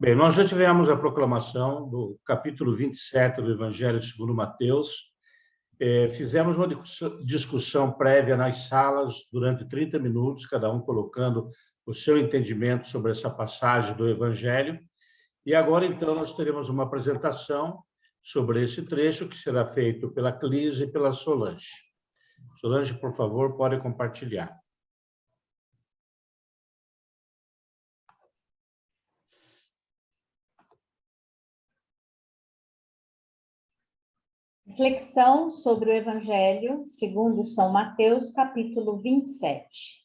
Bem, nós já tivemos a proclamação do capítulo 27 do Evangelho segundo Mateus. Fizemos uma discussão prévia nas salas durante 30 minutos, cada um colocando o seu entendimento sobre essa passagem do Evangelho. E agora, então, nós teremos uma apresentação sobre esse trecho que será feito pela Clísia e pela Solange. Solange, por favor, pode compartilhar. Reflexão sobre o Evangelho segundo São Mateus, capítulo 27.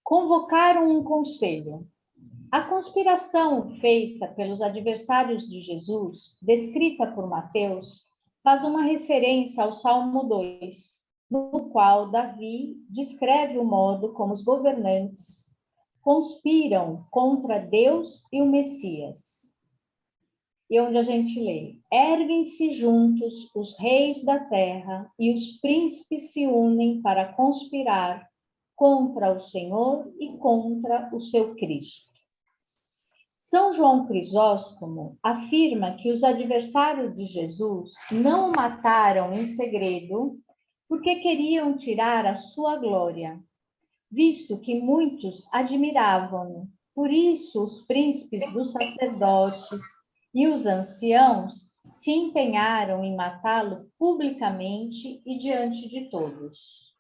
Convocaram um conselho. A conspiração feita pelos adversários de Jesus, descrita por Mateus, faz uma referência ao Salmo 2, no qual Davi descreve o modo como os governantes conspiram contra Deus e o Messias. E onde a gente lê: erguem-se juntos os reis da terra e os príncipes se unem para conspirar contra o Senhor e contra o seu Cristo. São João Crisóstomo afirma que os adversários de Jesus não o mataram em segredo porque queriam tirar a sua glória, visto que muitos admiravam-no. Por isso, os príncipes dos sacerdotes e os anciãos se empenharam em matá-lo publicamente e diante de todos.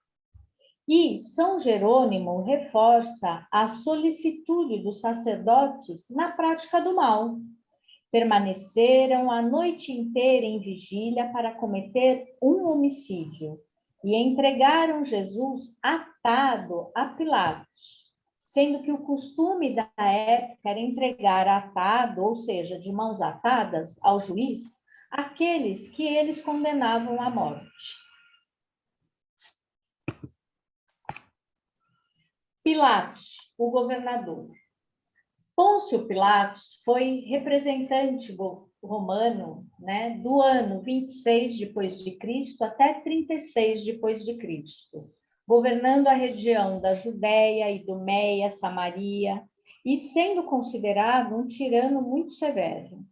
E São Jerônimo reforça a solicitude dos sacerdotes na prática do mal. Permaneceram a noite inteira em vigília para cometer um homicídio e entregaram Jesus atado a Pilatos, sendo que o costume da época era entregar atado, ou seja, de mãos atadas, ao juiz, aqueles que eles condenavam à morte. Pilatos, o governador. Pôncio Pilatos foi representante romano, do ano 26 depois de Cristo até 36 depois de Cristo, governando a região da Judéia, Idumeia, Samaria, e sendo considerado um tirano muito severo.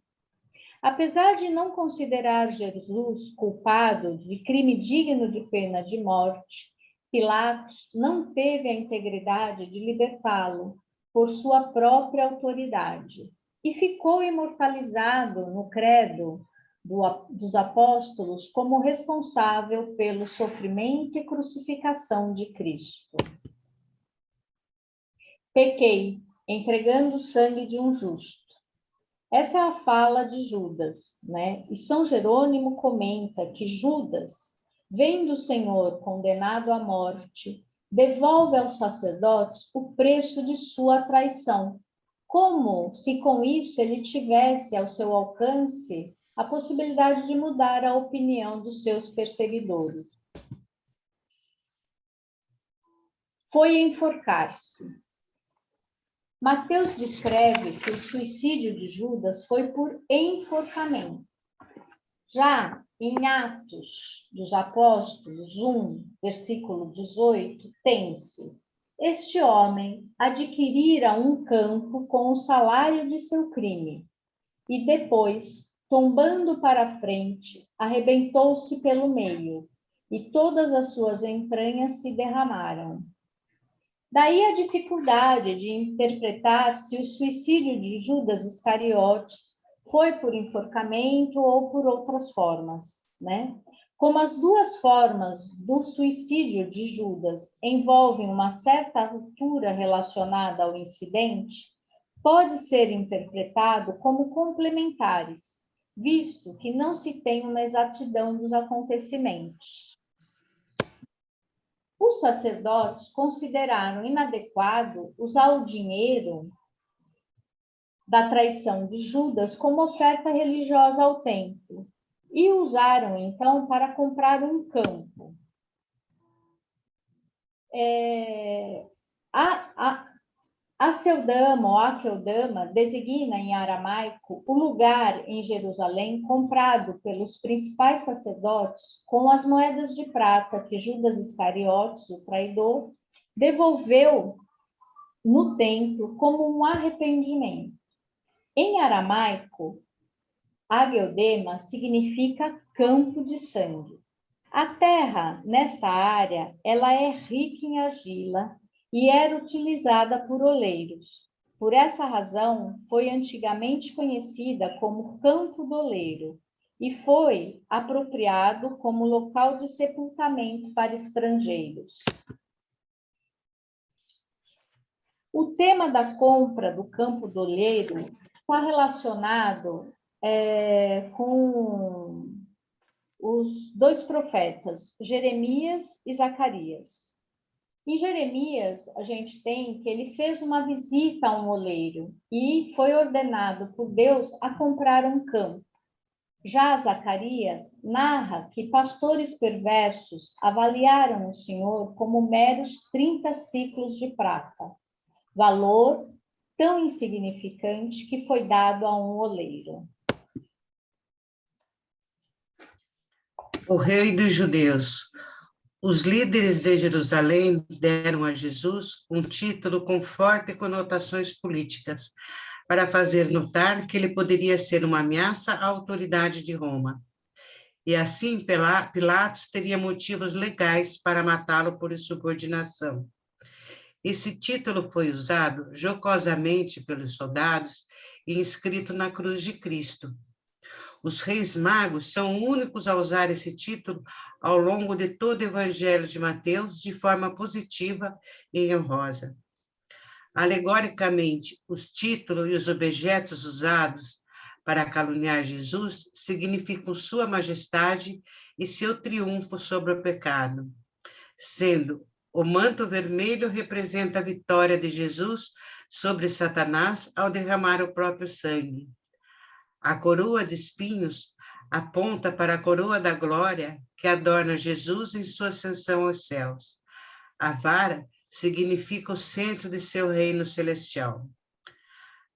Apesar de não considerar Jesus culpado de crime digno de pena de morte, Pilatos não teve a integridade de libertá-lo por sua própria autoridade e ficou imortalizado no credo dos apóstolos como responsável pelo sofrimento e crucificação de Cristo. Pequei, entregando o sangue de um justo. Essa é a fala de Judas, E São Jerônimo comenta que Judas, vendo o Senhor condenado à morte, devolve aos sacerdotes o preço de sua traição, como se com isso ele tivesse ao seu alcance a possibilidade de mudar a opinião dos seus perseguidores. Foi enforcar-se. Mateus descreve que o suicídio de Judas foi por enforcamento. Já em Atos dos Apóstolos 1, versículo 18, tem-se: este homem adquirira um campo com o salário de seu crime, e depois, tombando para a frente, arrebentou-se pelo meio, e todas as suas entranhas se derramaram. Daí a dificuldade de interpretar se o suicídio de Judas Iscariotes foi por enforcamento ou por outras formas, Como as duas formas do suicídio de Judas envolvem uma certa ruptura relacionada ao incidente, pode ser interpretado como complementares, visto que não se tem uma exatidão dos acontecimentos. Os sacerdotes consideraram inadequado usar o dinheiro da traição de Judas como oferta religiosa ao templo e usaram, então, para comprar um campo. Aceldama ou Akeldama designa em aramaico o lugar em Jerusalém comprado pelos principais sacerdotes com as moedas de prata que Judas Iscariotes, o traidor, devolveu no templo como um arrependimento. Em aramaico, Akeldama significa campo de sangue. A terra nesta área, ela é rica em argila e era utilizada por oleiros. Por essa razão, foi antigamente conhecida como Campo do Oleiro e foi apropriado como local de sepultamento para estrangeiros. O tema da compra do Campo do Oleiro está relacionado com os dois profetas, Jeremias e Zacarias. Em Jeremias, a gente tem que ele fez uma visita a um oleiro e foi ordenado por Deus a comprar um campo. Já Zacarias narra que pastores perversos avaliaram o Senhor como meros 30 ciclos de prata, valor tão insignificante que foi dado a um oleiro. O rei dos judeus. Os líderes de Jerusalém deram a Jesus um título com fortes conotações políticas, para fazer notar que ele poderia ser uma ameaça à autoridade de Roma. E assim, Pilatos teria motivos legais para matá-lo por insubordinação. Esse título foi usado jocosamente pelos soldados e inscrito na cruz de Cristo. Os reis magos são únicos a usar esse título ao longo de todo o Evangelho de Mateus de forma positiva e honrosa. Alegoricamente, os títulos e os objetos usados para caluniar Jesus significam sua majestade e seu triunfo sobre o pecado, sendo o manto vermelho representa a vitória de Jesus sobre Satanás ao derramar o próprio sangue. A coroa de espinhos aponta para a coroa da glória que adorna Jesus em sua ascensão aos céus. A vara significa o centro de seu reino celestial.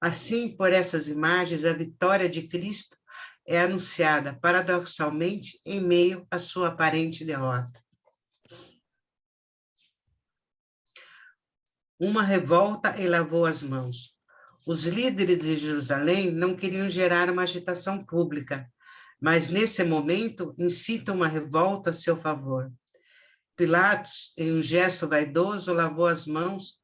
Assim, por essas imagens, a vitória de Cristo é anunciada paradoxalmente em meio à sua aparente derrota. Uma revolta e lavou as mãos. Os líderes de Jerusalém não queriam gerar uma agitação pública, mas nesse momento incitam uma revolta a seu favor. Pilatos, em um gesto vaidoso, lavou as mãos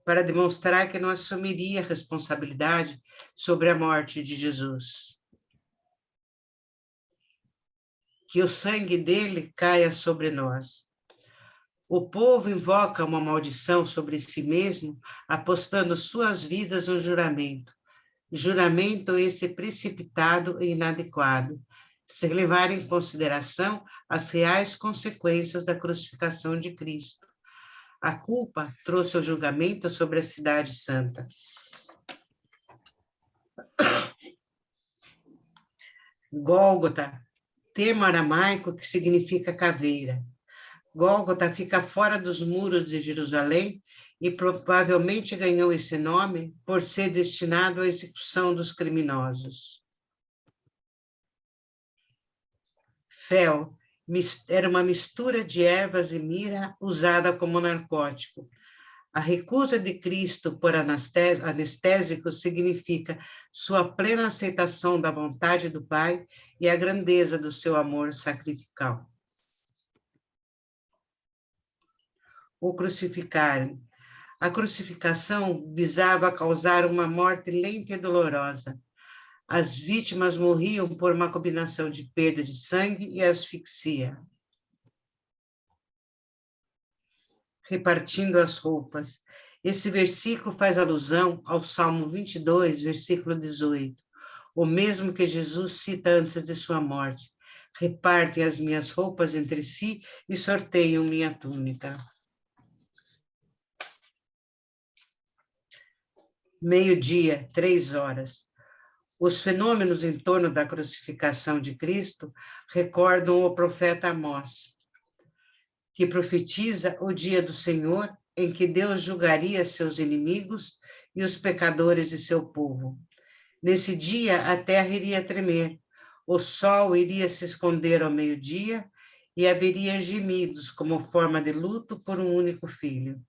para demonstrar que não assumiria a responsabilidade sobre a morte de Jesus. Que o sangue dele caia sobre nós. O povo invoca uma maldição sobre si mesmo, apostando suas vidas no juramento. Juramento esse precipitado e inadequado, sem levar em consideração as reais consequências da crucificação de Cristo. A culpa trouxe o julgamento sobre a cidade santa. Gólgota, termo aramaico que significa caveira. Gólgota fica fora dos muros de Jerusalém e provavelmente ganhou esse nome por ser destinado à execução dos criminosos. Fel era uma mistura de ervas e mirra usada como narcótico. A recusa de Cristo por anestésico significa sua plena aceitação da vontade do Pai e a grandeza do seu amor sacrificial. O crucificaram. A crucificação visava causar uma morte lenta e dolorosa. As vítimas morriam por uma combinação de perda de sangue e asfixia. Repartindo as roupas. Esse versículo faz alusão ao Salmo 22, versículo 18, o mesmo que Jesus cita antes de sua morte. Repartem as minhas roupas entre si e sorteiam minha túnica. Meio-dia, 3h. Os fenômenos em torno da crucificação de Cristo recordam o profeta Amós, que profetiza o dia do Senhor em que Deus julgaria seus inimigos e os pecadores de seu povo. Nesse dia, a terra iria tremer, o sol iria se esconder ao meio-dia e haveria gemidos como forma de luto por um único filho.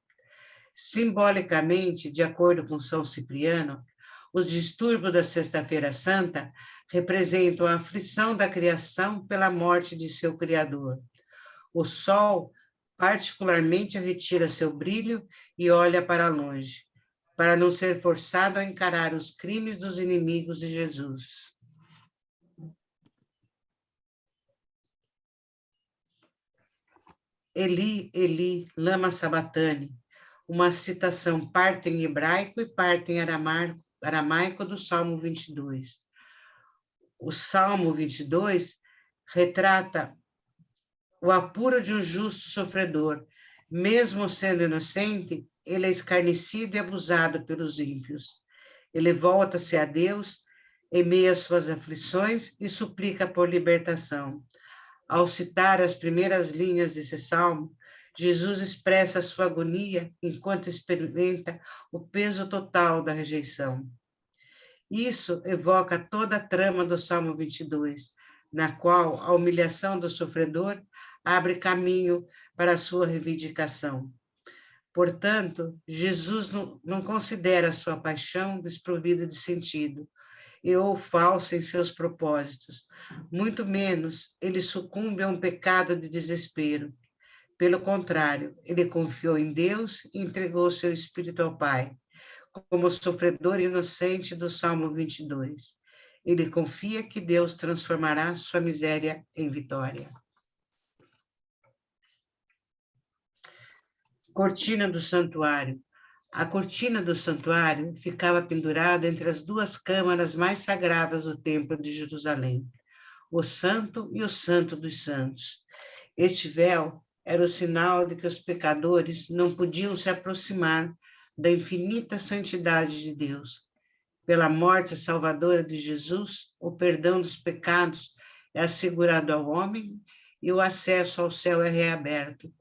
Simbolicamente, de acordo com São Cipriano, os distúrbios da Sexta-feira Santa representam a aflição da criação pela morte de seu Criador. O sol, particularmente, retira seu brilho e olha para longe, para não ser forçado a encarar os crimes dos inimigos de Jesus. Eli, Eli, lama sabachthani, uma citação parte em hebraico e parte em aramaico do Salmo 22. O Salmo 22 retrata o apuro de um justo sofredor. Mesmo sendo inocente, ele é escarnecido e abusado pelos ímpios. Ele volta-se a Deus em meio às suas aflições e suplica por libertação. Ao citar as primeiras linhas desse salmo, Jesus expressa a sua agonia enquanto experimenta o peso total da rejeição. Isso evoca toda a trama do Salmo 22, na qual a humilhação do sofredor abre caminho para a sua reivindicação. Portanto, Jesus não considera a sua paixão desprovida de sentido ou falsa em seus propósitos. Muito menos ele sucumbe a um pecado de desespero. Pelo contrário, ele confiou em Deus e entregou seu espírito ao Pai, como o sofredor inocente do Salmo 22. Ele confia que Deus transformará sua miséria em vitória. Cortina do santuário. A cortina do santuário ficava pendurada entre as duas câmaras mais sagradas do Templo de Jerusalém, o Santo e o Santo dos Santos. Este véu era o sinal de que os pecadores não podiam se aproximar da infinita santidade de Deus. Pela morte salvadora de Jesus, o perdão dos pecados é assegurado ao homem e o acesso ao céu é reaberto.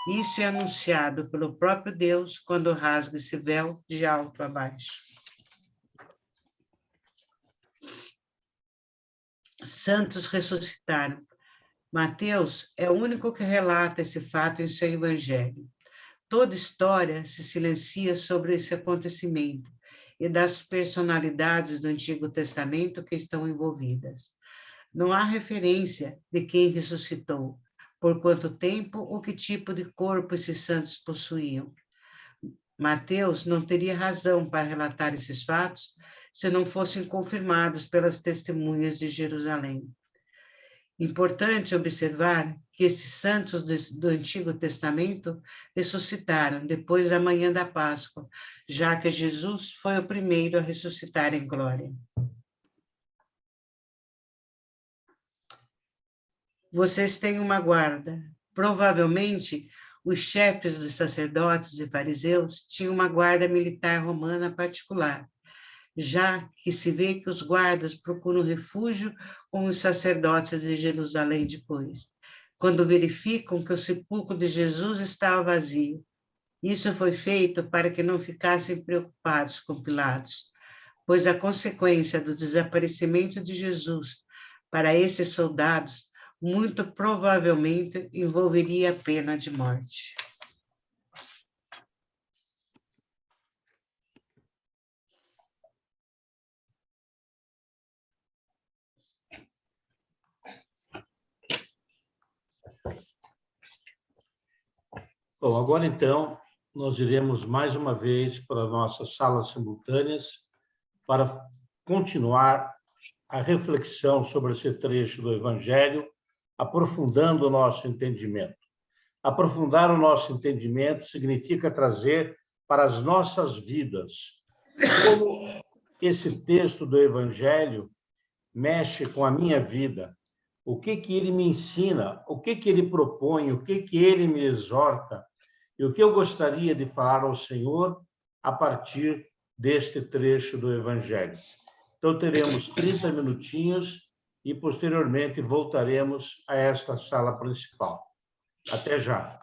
Isso é anunciado pelo próprio Deus quando rasga esse véu de alto a baixo. Santos ressuscitaram. Mateus é o único que relata esse fato em seu evangelho. Toda história se silencia sobre esse acontecimento e das personalidades do Antigo Testamento que estão envolvidas. Não há referência de quem ressuscitou, por quanto tempo ou que tipo de corpo esses santos possuíam. Mateus não teria razão para relatar esses fatos se não fossem confirmados pelas testemunhas de Jerusalém. Importante observar que esses santos do Antigo Testamento ressuscitaram depois da manhã da Páscoa, já que Jesus foi o primeiro a ressuscitar em glória. Vocês têm uma guarda. Provavelmente, os chefes dos sacerdotes e fariseus tinham uma guarda militar romana particular, já que se vê que os guardas procuram refúgio com os sacerdotes de Jerusalém depois, quando verificam que o sepulcro de Jesus estava vazio. Isso foi feito para que não ficassem preocupados com Pilatos, pois a consequência do desaparecimento de Jesus para esses soldados muito provavelmente envolveria a pena de morte. Bom, agora então, nós iremos mais uma vez para nossas salas simultâneas para continuar a reflexão sobre esse trecho do Evangelho, aprofundando o nosso entendimento. Aprofundar o nosso entendimento significa trazer para as nossas vidas como esse texto do Evangelho mexe com a minha vida, o que ele me ensina, o que ele propõe, o que ele me exorta, e o que eu gostaria de falar ao Senhor a partir deste trecho do Evangelho. Então, teremos 30 minutinhos e, posteriormente, voltaremos a esta sala principal. Até já.